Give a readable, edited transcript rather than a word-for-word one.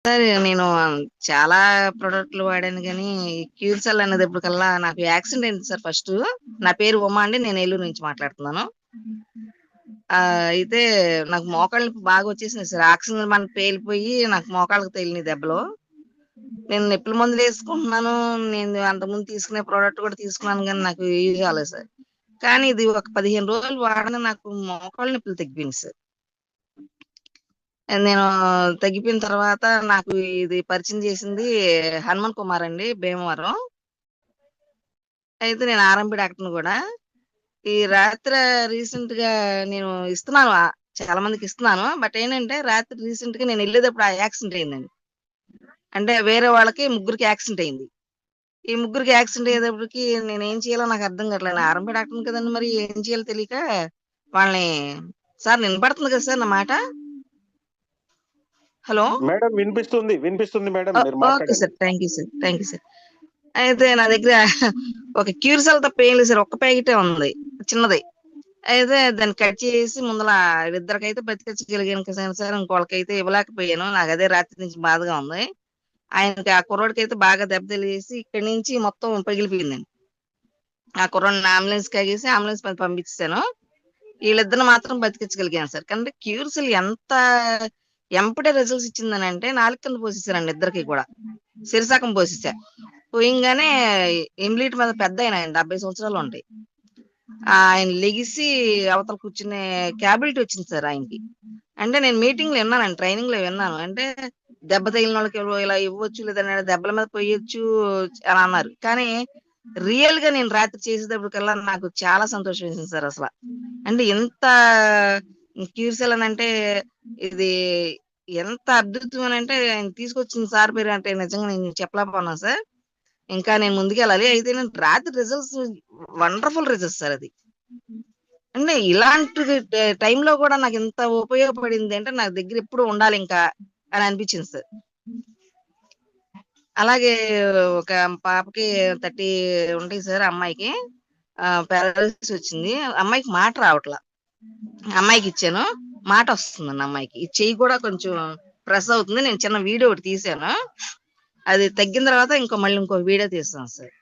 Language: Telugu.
సార్ నేను చాలా ప్రొడక్ట్‌లు వాడాను గానీ, క్యూర్సెల్ అనేటప్పటికల్లా నాకు యాక్సిడెంట్ అయింది సార్ ఫస్టు. నా పేరు ఉమా అండి. నేను ఏలూరు నుంచి మాట్లాడుతున్నాను. అయితే నాకు మోకాళ్ళు నొప్పి బాగా వచ్చేసినాయి సార్. ఆక్సిజన్ మనకి పేలిపోయి నాకు మోకాళ్ళకి తగిలినాయి దెబ్బలు. నేను నొప్పుల మందులేసుకుంటున్నాను. నేను అంతకుముందు తీసుకునే ప్రొడక్ట్ కూడా తీసుకున్నాను గానీ, నాకు యూజ్ కాలేదు సార్. కానీ ఇది ఒక 15 రోజులు వాడగానే నాకు మోకాళ్ళ నొప్పులు తగ్గిపోయింది సార్. నేను తగ్గిపోయిన తర్వాత నాకు ఇది పరిచయం చేసింది హనుమంత్ కుమార్ అండి భీమవరం. అయితే నేను ఆర్ఎంపీ డాక్టర్‌ని గూడా. ఈ రాత్రి రీసెంట్‌గా నేను ఇస్తున్నాను. చాలా మందికిస్తున్నాను. బట్ ఏంటంటే రాత్రి రీసెంట్‌గా నేనెళ్ళేటప్పుడు ఆ యాక్సిడెంట్ అయిందండి. అంటే వేరే వాళ్ళకి ముగ్గురికి యాక్సిడెంట్ అయింది. ఈ ముగ్గురికి యాక్సిడెంట్ అయ్యేటప్పటికి నేనేం చేయాలో నాకు అర్థం కావట్లేదు. నేను ఆర్ఎంపీ డాక్టర్‌ని కదండీ! మరి ఏం చేయాలో తెలియక వాళ్ళని సార్ వినపడుతుంది కదా సార్ నా మాట? హలో! మేడం వినిపిస్తుంది. వినిపిస్తుంది మేడం. మీరు ఓకే మాట్లాడండి. Sir. Thank you sir. Thank you sir. అయితే నా దగ్గర ఒక క్యూర్సెల్ తప్ప ఏం లేదు సార్. ఒక్క ప్యాకెటే ఉంది. చిన్నది. అయితే దాన్ని కట్ చేసి ముందల ఇద్దరికైతే బతికించగలిగాను సార్. ఇంకోళ్ళకైతే ఇవ్వలేకపోయాను. నాకదే రాత్రి నుంచి బాధగా ఉంది. ఆయనకి ఆ కుర్రోడికైతే బాగా దెబ్బ తగిలేసి ఇక్కడి నుంచి మొత్తం పగిలిపోయిందండి. ఆ కుర్రోడిని అంబులెన్స్‌కెగేసి అంబులెన్స్ మీద పంపించేసాను. ఈళ్ళిద్దరిని మాత్రం బతికించగలిగాను సార్. కానీ క్యూర్సెల్ ఎంత ఎంబటే రిజల్ట్స్ ఇచ్చిందనంటే నాలుక కింద పోసేసారండి ఇద్దరికీ కూడా. సిరసగం పోసేసా. పోయంగానే ఎమిలీట్ మీద పెద్దాయన 70 సంవత్సరాలుంటాయి. ఆయన లెగిసి అవతల కూర్చునే క్యాబిలిటీ వచ్చింది సార్ ఆయనకి. అంటే నేను మీటింగ్‌లో విన్నానండి. ట్రైనింగ్‌లో విన్నాను. అంటే దెబ్బ తగిలినోళ్ళకి ఇలా ఇవ్వచ్చు, లేదంటే దెబ్బల మీద పొయ్యొచ్చు అని అన్నారు. కానీ రియల్‌గా నేను రాత్రి చేసేటప్పటికల్లా నాకు చాలా సంతోషం వేసింది సార్ అసల. అంటే ఎంత క్యూర్సెల్ అనంటే ఇది ఎంత అద్భుతం అనంటే ఆయన తీసుకొచ్చిన సార్ పేరు అంటే నిజంగా నేను చెప్పలేకపోతున్నాను సార్. ఇంకా నేను ముందుకెళ్ళాలి. అయితే నేను రాత్రి రిజల్ట్స్ వండర్‌ఫుల్ రిజల్ట్స్ సార్ అది. అంటే ఇలాంటి టైంలో కూడా నాకింత ఉపయోగపడింది అంటే నా దగ్గర ఎప్పుడు ఉండాలింకా అని అనిపించింది సార్. అలాగే ఒక పాపకి 30 ఉంటాయి సార్ అమ్మాయికి. పారాలిసిస్ వచ్చింది. అమ్మాయికి మాట రావట్ల. అమ్మాయికిచ్చాను. మాటొస్తుందండి అమ్మాయికి. ఈ చెయ్యి కూడా కొంచెం ప్రెస్ అవుతుంది. నేను చిన్న వీడియో ఒకటి తీశాను. అది తగ్గిన తర్వాత మళ్ళీ ఇంకో వీడియో తీస్తాను సార్.